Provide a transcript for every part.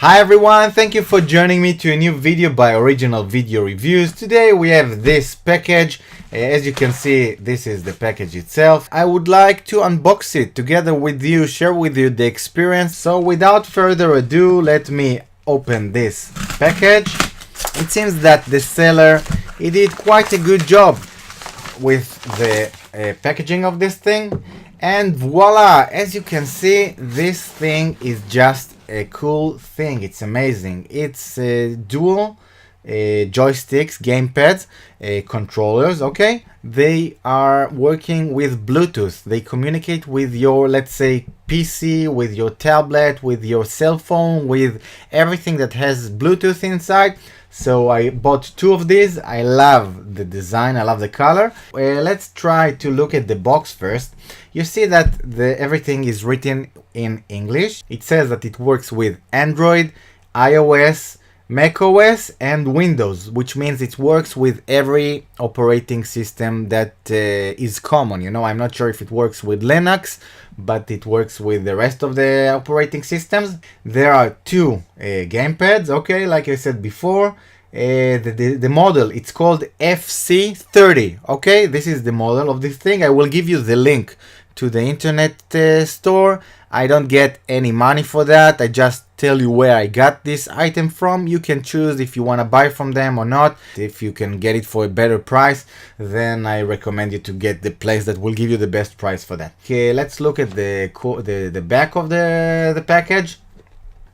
Hi everyone, thank you for joining me to a new video by Original Video Reviews. Today we have this package. As you can see, this is the package itself. I would like to unbox it together with you, share with you the experience. So without further ado, let me open this package. It seems that the seller, he did quite a good job with the packaging of this thing. And voila, as you can see, this thing is just a cool thing. It's amazing. It's dual joysticks, gamepads, controllers, okay? They are working with Bluetooth. They communicate with your, let's say, PC, with your tablet, with your cell phone, with everything that has Bluetooth inside. So I bought two of these. I love the design, I love the color. Let's try to look at the box first. You see that everything is written in English. It says that it works with Android, iOS, macOS and Windows, which means it works with every operating system that is common. You know, I'm not sure if it works with Linux, but it works with the rest of the operating systems. There are two gamepads, okay, like I said before. The model, it's called FC30, okay? This is the model of this thing. I will give you the link to the internet store. I don't get any money for that. I just tell you where I got this item from. You can choose if you want to buy from them or not. If you can get it for a better price, then I recommend you to get the place that will give you the best price for that. Okay, let's look at the back of the package.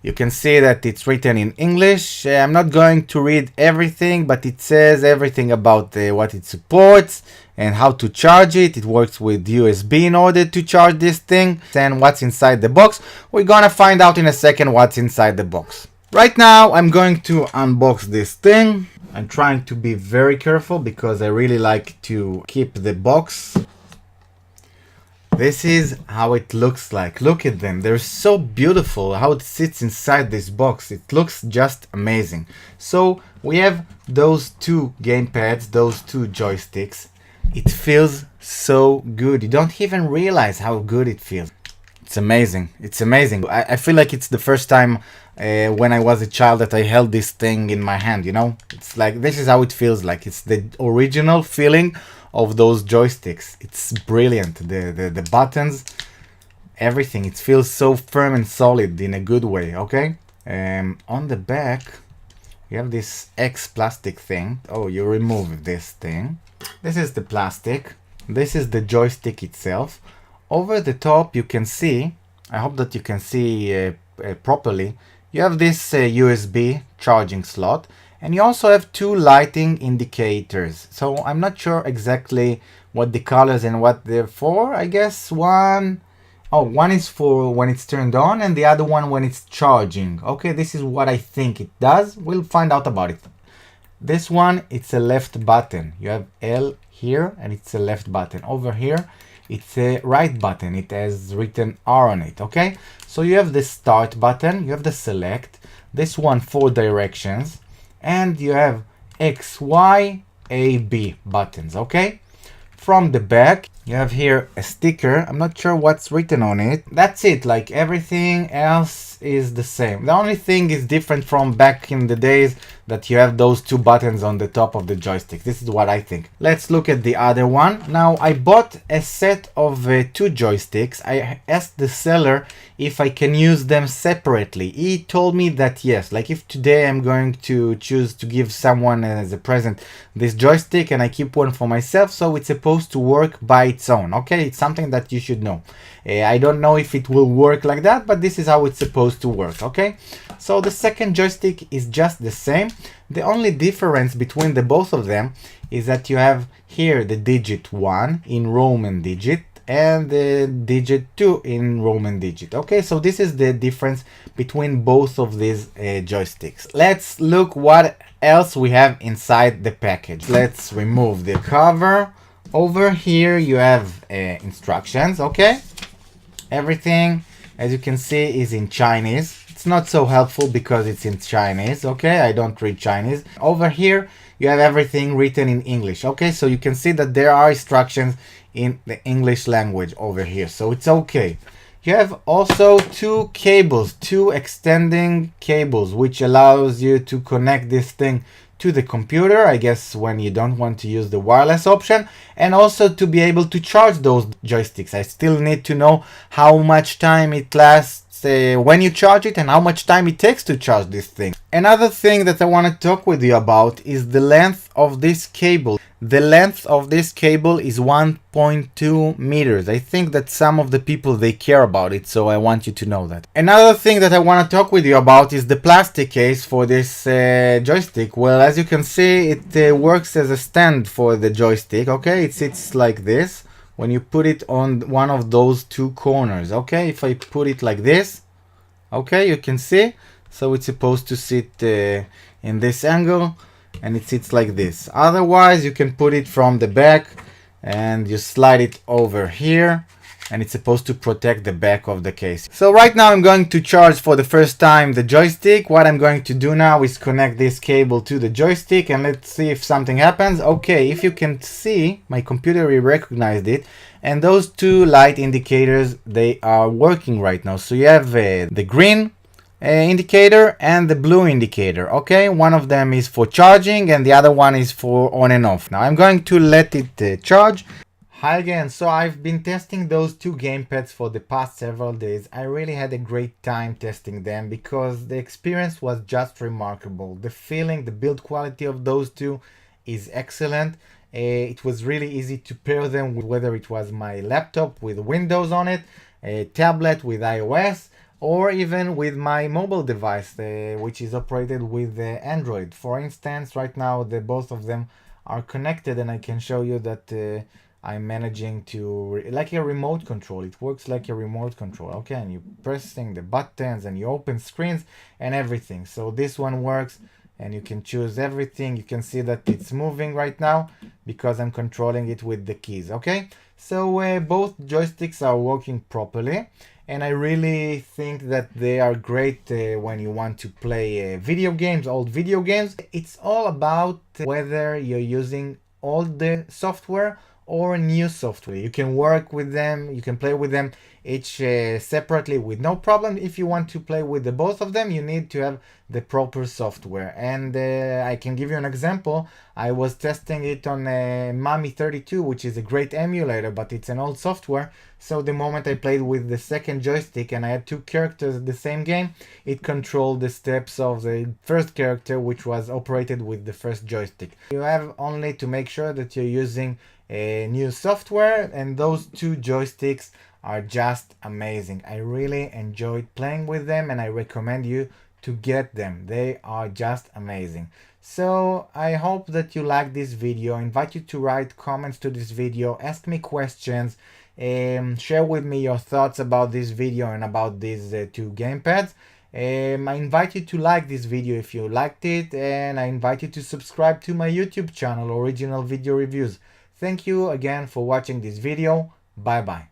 You can see that it's written in English. I'm not going to read everything, but it says everything about what it supports and how to charge it. It works with USB in order to charge this thing. And what's inside the box? We're gonna find out in a second what's inside the box. Right now, I'm going to unbox this thing. I'm trying to be very careful because I really like to keep the box. This is how it looks like. Look at them. They're so beautiful how it sits inside this box. It looks just amazing. So we have those two gamepads, those two joysticks. It feels so good. You don't even realize how good it feels. It's amazing. It's amazing. I feel like it's the first time when I was a child that I held this thing in my hand, you know? It's like, this is how it feels like. It's the original feeling of those joysticks. It's brilliant. The buttons, everything. It feels so firm and solid in a good way, okay? On the back, you have this X plastic thing. Oh, you remove this thing. This is the plastic. This is the joystick itself. Over the top, you can see, I hope that you can see properly, you have this USB charging slot. And you also have two lighting indicators. So I'm not sure exactly what the colors and what they're for. I guess one is for when it's turned on and the other one when it's charging. Okay, this is what I think it does. We'll find out about it. This one, it's a left button. You have L here and it's a left button. Over here, it's a right button. It has written R on it, okay? So you have the start button, you have the select. This one, 4 directions. And you have X, Y, A, B buttons, okay? From the back, you have here a sticker. I'm not sure what's written on it. That's it, like everything else is the same. The only thing is different from back in the days that you have those two buttons on the top of the joystick. This is what I think. Let's look at the other one. Now, I bought a set of 2 joysticks. I asked the seller if I can use them separately. He told me that yes, like if today I'm going to choose to give someone as a present this joystick and I keep one for myself, so it's supposed to work by its own, okay? It's something that you should know. I don't know if it will work like that, but this is how it's supposed to work, okay? So the second joystick is just the same. The only difference between the both of them is that you have here the digit 1 in Roman digit and the digit 2 in Roman digit. Okay, so this is the difference between both of these joysticks. Let's look what else we have inside the package. Let's remove the cover. Over here you have instructions, okay? Everything, as you can see, is in Chinese. It's not so helpful because it's in Chinese, okay? I don't read Chinese. Over here, you have everything written in English, okay? So you can see that there are instructions in the English language over here, so it's okay. You have also two cables, two extending cables, which allows you to connect this thing to the computer, I guess when you don't want to use the wireless option, and also to be able to charge those joysticks. I still need to know how much time it lasts when you charge it and how much time it takes to charge this thing. Another thing that I want to talk with you about is the length of this cable. The length of this cable is 1.2 meters. I think that some of the people, they care about it, so I want you to know that. Another thing that I want to talk with you about is the plastic case for this joystick. Well, as you can see, it works as a stand for the joystick, okay? It sits like this when you put it on one of those two corners, okay? If I put it like this, okay, you can see. So it's supposed to sit in this angle, and it sits like this. Otherwise, you can put it from the back and you slide it over here, and it's supposed to protect the back of the case. So right now I'm going to charge for the first time the joystick. What I'm going to do now is connect this cable to the joystick, and let's see if something happens. Okay, if you can see, my computer recognized it, and those two light indicators, they are working right now. So you have the green indicator and the blue indicator. Okay, one of them is for charging and the other one is for on and off. Now I'm going to let it charge. Hi again. So I've been testing those two gamepads for the past several days. I really had a great time testing them because the experience was just remarkable. The feeling, the build quality of those two is excellent. It was really easy to pair them with, whether it was my laptop with Windows on it, a tablet with iOS, or even with my mobile device, which is operated with Android. For instance, right now both of them are connected, and I can show you that I'm managing to, like a remote control. It works like a remote control, okay? And you're pressing the buttons and you open screens and everything. So this one works, and you can choose everything. You can see that it's moving right now because I'm controlling it with the keys, okay? So both joysticks are working properly, and I really think that they are great when you want to play video games, old video games. It's all about whether you're using old software or new software. You can work with them, you can play with them each separately with no problem. If you want to play with the both of them, you need to have the proper software. And I can give you an example. I was testing it on FC30, which is a great emulator, but it's an old software. So the moment I played with the second joystick and I had two characters in the same game, it controlled the steps of the first character, which was operated with the first joystick. You have only to make sure that you're using a new software, and those two joysticks are just amazing. I really enjoyed playing with them, and I recommend you to get them. They are just amazing. So I hope that you like this video. I invite you to write comments to this video, ask me questions, share with me your thoughts about this video and about these two gamepads. I invite you to like this video if you liked it, and I invite you to subscribe to my YouTube channel, Original Video Reviews. Thank you again for watching this video. Bye bye.